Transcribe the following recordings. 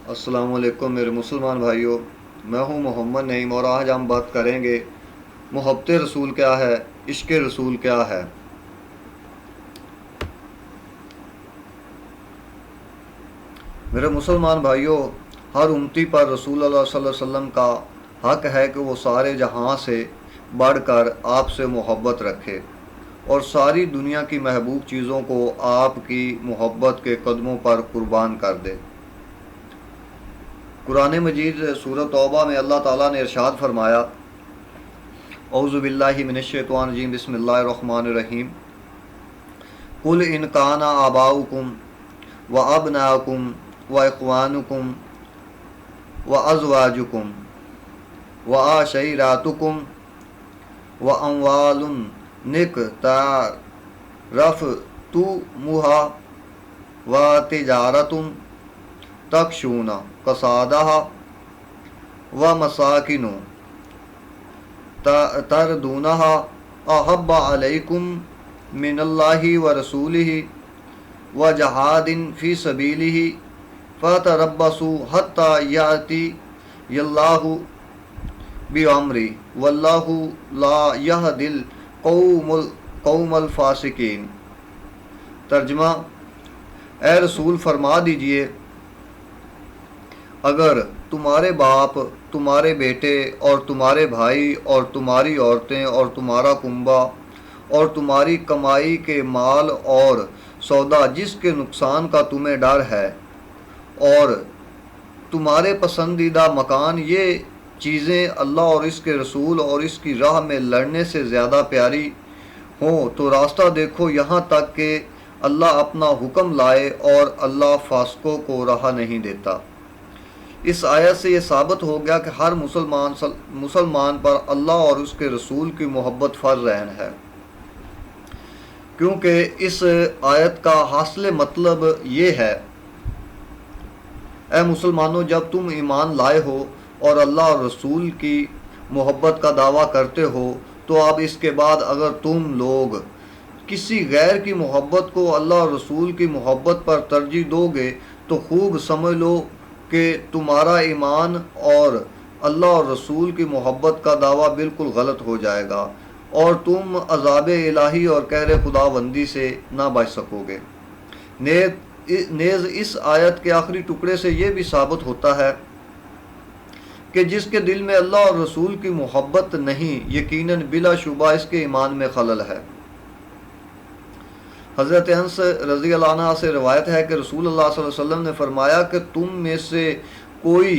السلام علیکم میرے مسلمان بھائیوں، میں ہوں محمد نعیم اور آج ہم بات کریں گے محبت رسول کیا ہے، عشق رسول کیا ہے۔ میرے مسلمان بھائیوں، ہر امتی پر رسول اللہ صلی اللہ علیہ وسلم کا حق ہے کہ وہ سارے جہاں سے بڑھ کر آپ سے محبت رکھے اور ساری دنیا کی محبوب چیزوں کو آپ کی محبت کے قدموں پر قربان کر دے۔ قرآن مجید سورۃ توبہ میں اللہ تعالیٰ نے ارشاد فرمایا، اعوذ باللہ من الشیطان الرجیم، بسم اللہ الرحمن الرحیم، قل ان کان آباؤکم و ابناؤکم و اخوانکم و ازواجکم و عشیراتکم و اموال اقترفتموہا و تجارت تخشون کسادہا و مساکن تردونہا احب علیکم من اللہ و رسولہ و جہاد فی سبیلہ فتربصوا حتی یأتی اللہ بامرہ واللہ لا یہدی القوم الفاسقین۔ ترجمہ: اے رسول فرما دیجئے، اگر تمہارے باپ، تمہارے بیٹے اور تمہارے بھائی اور تمہاری عورتیں اور تمہارا کنبہ اور تمہاری کمائی کے مال اور سودا جس کے نقصان کا تمہیں ڈر ہے اور تمہارے پسندیدہ مکان، یہ چیزیں اللہ اور اس کے رسول اور اس کی راہ میں لڑنے سے زیادہ پیاری ہوں تو راستہ دیکھو یہاں تک کہ اللہ اپنا حکم لائے، اور اللہ فاسقوں کو راہ نہیں دیتا۔ اس آیت سے یہ ثابت ہو گیا کہ ہر مسلمان پر اللہ اور اس کے رسول کی محبت فرض عین ہے، کیونکہ اس آیت کا حاصل مطلب یہ ہے، اے مسلمانوں، جب تم ایمان لائے ہو اور اللہ اور رسول کی محبت کا دعویٰ کرتے ہو تو اب اس کے بعد اگر تم لوگ کسی غیر کی محبت کو اللہ اور رسول کی محبت پر ترجیح دو گے تو خوب سمجھ لو کہ تمہارا ایمان اور اللہ اور رسول کی محبت کا دعویٰ بالکل غلط ہو جائے گا اور تم عذاب الہی اور قہر خداوندی سے نہ بچ سکو گے۔ نیز اس آیت کے آخری ٹکڑے سے یہ بھی ثابت ہوتا ہے کہ جس کے دل میں اللہ اور رسول کی محبت نہیں، یقیناً بلا شبہ اس کے ایمان میں خلل ہے۔ حضرت انس رضی اللہ عنہ سے روایت ہے کہ رسول اللہ صلی اللہ علیہ وسلم نے فرمایا کہ تم میں سے کوئی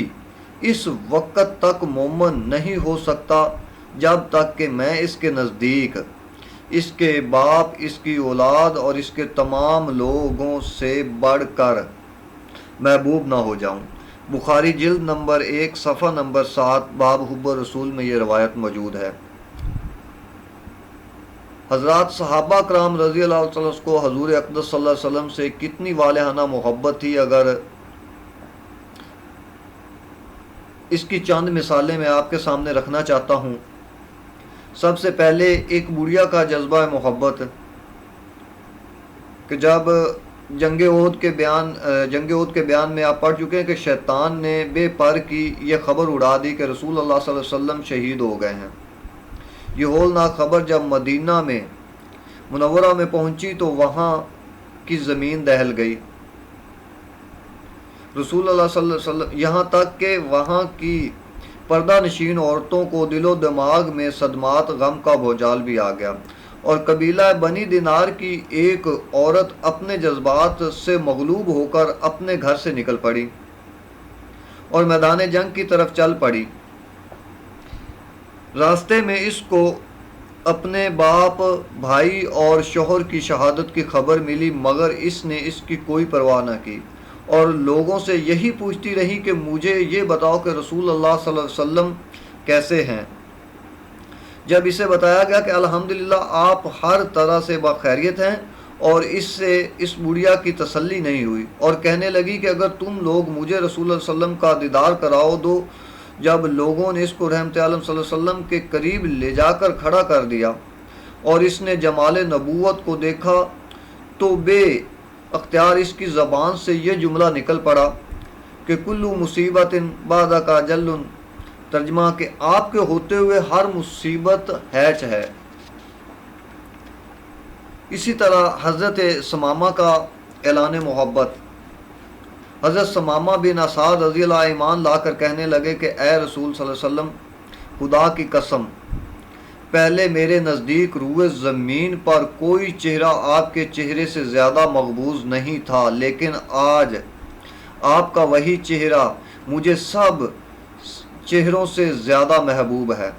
اس وقت تک مومن نہیں ہو سکتا جب تک کہ میں اس کے نزدیک، اس کے باپ، اس کی اولاد اور اس کے تمام لوگوں سے بڑھ کر محبوب نہ ہو جاؤں۔ بخاری جلد نمبر 1 صفحہ نمبر 7 باب حب رسول میں یہ روایت موجود ہے۔ حضرات صحابہ کرام رضی اللہ عنہ کو حضور اقدس صلی اللہ علیہ وسلم سے کتنی والہانہ محبت تھی، اگر اس کی چند مثالیں میں آپ کے سامنے رکھنا چاہتا ہوں۔ سب سے پہلے ایک بڑھیا کا جذبہ محبت کہ جب جنگ احد کے بیان میں آپ پڑھ چکے ہیں کہ شیطان نے بے پر کی یہ خبر اڑا دی کہ رسول اللہ صلی اللہ علیہ وسلم شہید ہو گئے ہیں۔ یہ ہولناک خبر جب مدینہ میں منورہ میں پہنچی تو وہاں کی زمین دہل گئی۔ رسول اللہ صلی اللہ علیہ وسلم، یہاں تک کہ وہاں کی پردہ نشین عورتوں کو دل و دماغ میں صدمات غم کا بھونچال بھی آ گیا، اور قبیلہ بنی دینار کی ایک عورت اپنے جذبات سے مغلوب ہو کر اپنے گھر سے نکل پڑی اور میدان جنگ کی طرف چل پڑی۔ راستے میں اس کو اپنے باپ، بھائی اور شوہر کی شہادت کی خبر ملی، مگر اس نے اس کی کوئی پرواہ نہ کی اور لوگوں سے یہی پوچھتی رہی کہ مجھے یہ بتاؤ کہ رسول اللہ صلی اللہ علیہ وسلم کیسے ہیں۔ جب اسے بتایا گیا کہ الحمدللہ آپ ہر طرح سے بخیریت ہیں، اور اس سے اس بڑھیا کی تسلی نہیں ہوئی اور کہنے لگی کہ اگر تم لوگ مجھے رسول اللہ صلی اللہ علیہ وسلم کا دیدار کراؤ دو۔ جب لوگوں نے اس کو رحمت عالم صلی اللہ علیہ وسلم کے قریب لے جا کر کھڑا کر دیا اور اس نے جمال نبوت کو دیکھا تو بے اختیار اس کی زبان سے یہ جملہ نکل پڑا کہ کلو مصیبت بعد کا جلن، ترجمہ کہ آپ کے ہوتے ہوئے ہر مصیبت ہیچ ہے۔ اسی طرح حضرت ثمامہ کا اعلان محبت، حضرت ثمامہ بن اسعد رضی اللہ ایمان لا کر کہنے لگے کہ اے رسول صلی اللہ علیہ وسلم، خدا کی قسم، پہلے میرے نزدیک روئے زمین پر کوئی چہرہ آپ کے چہرے سے زیادہ مقبوض نہیں تھا، لیکن آج آپ کا وہی چہرہ مجھے سب چہروں سے زیادہ محبوب ہے۔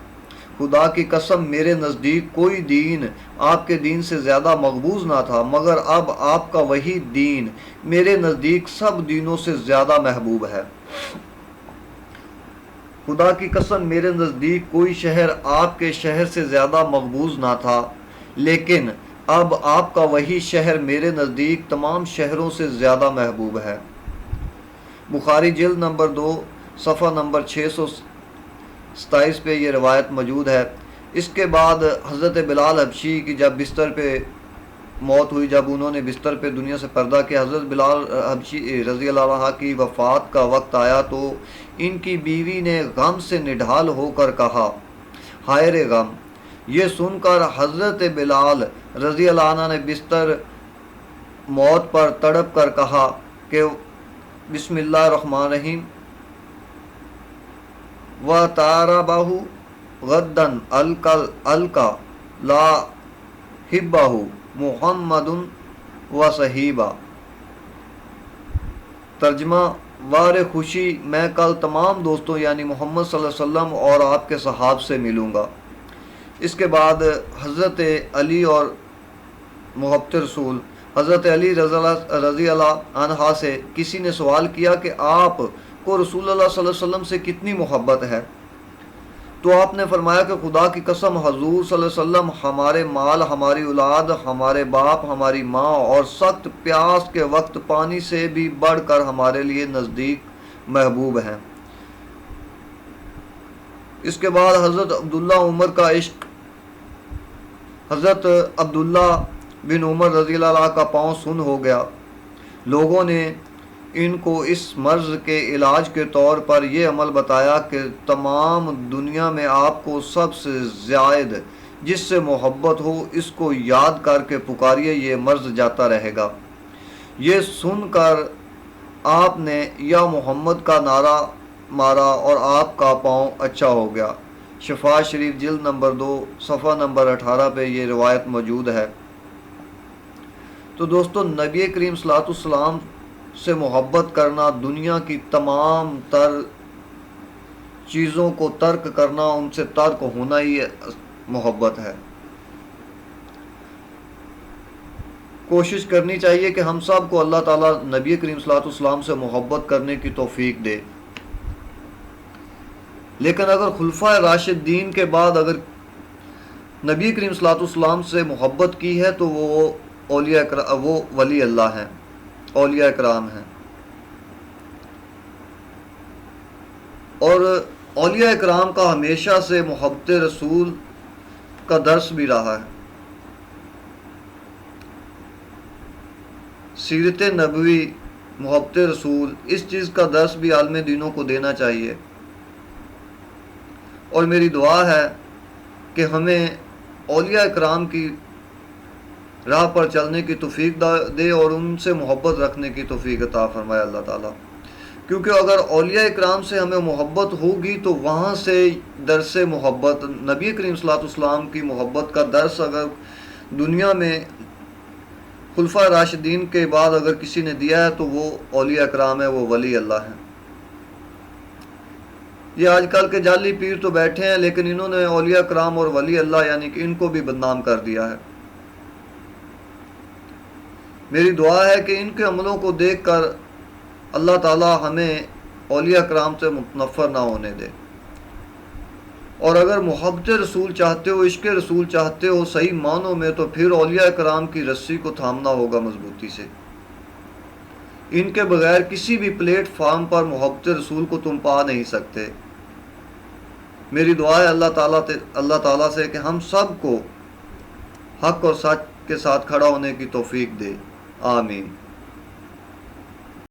خدا کی قسم، میرے نزدیک کوئی دین آپ کے دین سے زیادہ مقبوض نہ تھا، مگر اب آپ کا وہی دین میرے نزدیک سب دینوں سے زیادہ محبوب ہے۔ خدا کی قسم، میرے نزدیک کوئی شہر آپ کے شہر سے زیادہ مقبوض نہ تھا، لیکن اب آپ کا وہی شہر میرے نزدیک تمام شہروں سے زیادہ محبوب ہے۔ بخاری جلد نمبر 2 صفحہ نمبر 627 پہ یہ روایت موجود ہے۔ اس کے بعد حضرت بلال حبشی کی جب بستر پہ موت ہوئی، جب انہوں نے بستر پہ دنیا سے پردہ کیا، حضرت بلال حبشی رضی اللہ عنہ کی وفات کا وقت آیا تو ان کی بیوی نے غم سے نڈھال ہو کر کہا، ہائے رے غم! یہ سن کر حضرت بلال رضی اللہ عنہ نے بستر موت پر تڑپ کر کہا کہ بسم اللہ الرحمن الرحیم، وَتَارَبَهُ غَدًّا الْقَى لَا حِبَّهُ محمد وصحیبہ۔ ترجمہ، وار خوشی، میں کل تمام دوستوں یعنی محمد صلی اللہ علیہ وسلم اور آپ کے صحاب سے ملوں گا۔ اس کے بعد حضرت علی اور محبت رسول، حضرت علی رضی اللہ عنہ سے کسی نے سوال کیا کہ آپ کو رسول اللہ صلی اللہ علیہ وسلم سے کتنی محبت ہے؟ تو آپ نے فرمایا کہ خدا کی قسم، حضور صلی اللہ علیہ وسلم ہمارے مال، ہماری اولاد، ہمارے باپ، ہماری ماں اور سخت پیاس کے وقت پانی سے بھی بڑھ کر ہمارے لیے نزدیک محبوب ہیں۔ اس کے بعد حضرت عبداللہ عمر کا عشق، حضرت عبداللہ بن عمر رضی اللہ عنہ کا پاؤں سن ہو گیا۔ لوگوں نے ان کو اس مرض کے علاج کے طور پر یہ عمل بتایا کہ تمام دنیا میں آپ کو سب سے زائد جس سے محبت ہو اس کو یاد کر کے پکاریے، یہ مرض جاتا رہے گا۔ یہ سن کر آپ نے یا محمد کا نعرہ مارا اور آپ کا پاؤں اچھا ہو گیا۔ شفا شریف جلد نمبر 2 صفحہ نمبر 18 پہ یہ روایت موجود ہے۔ تو دوستو، نبی کریم صلی اللہ علیہ وسلم سے محبت کرنا، دنیا کی تمام تر چیزوں کو ترک کرنا، ان سے ترک ہونا ہی محبت ہے۔ کوشش کرنی چاہیے کہ ہم سب کو اللہ تعالیٰ نبی کریم صلی اللہ علیہ وسلم سے محبت کرنے کی توفیق دے۔ لیکن اگر خلفائے راشدین کے بعد اگر نبی کریم صلی اللہ علیہ وسلم سے محبت کی ہے تو وہ ولی اللہ ہیں، اولیاء اکرام ہیں۔ اور اولیاء اکرام کا ہمیشہ سے محبت رسول کا درس بھی رہا ہے۔ سیرت نبوی، محبت رسول، اس چیز کا درس بھی عالم دینوں کو دینا چاہیے۔ اور میری دعا ہے کہ ہمیں اولیاء اکرام کی راہ پر چلنے کی توفیق دے اور ان سے محبت رکھنے کی توفیق عطا فرمائے اللہ تعالیٰ۔ کیونکہ اگر اولیاء اکرام سے ہمیں محبت ہوگی تو وہاں سے درس محبت، نبی کریم صلی اللہ علیہ وسلم کی محبت کا درس اگر دنیا میں خلفائے راشدین کے بعد اگر کسی نے دیا ہے تو وہ اولیاء اکرام ہے، وہ ولی اللہ ہیں۔ یہ آج کل کے جعلی پیر تو بیٹھے ہیں، لیکن انہوں نے اولیاء اکرام اور ولی اللہ یعنی کہ ان کو بھی بدنام کر دیا ہے۔ میری دعا ہے کہ ان کے عملوں کو دیکھ کر اللہ تعالیٰ ہمیں اولیاء اکرام سے متنفر نہ ہونے دے۔ اور اگر محبت رسول چاہتے ہو، عشق رسول چاہتے ہو صحیح معنوں میں، تو پھر اولیاء اکرام کی رسی کو تھامنا ہوگا مضبوطی سے۔ ان کے بغیر کسی بھی پلیٹ فارم پر محبت رسول کو تم پا نہیں سکتے۔ میری دعا ہے اللہ تعالیٰ سے کہ ہم سب کو حق اور سچ کے ساتھ کھڑا ہونے کی توفیق دے، آمین۔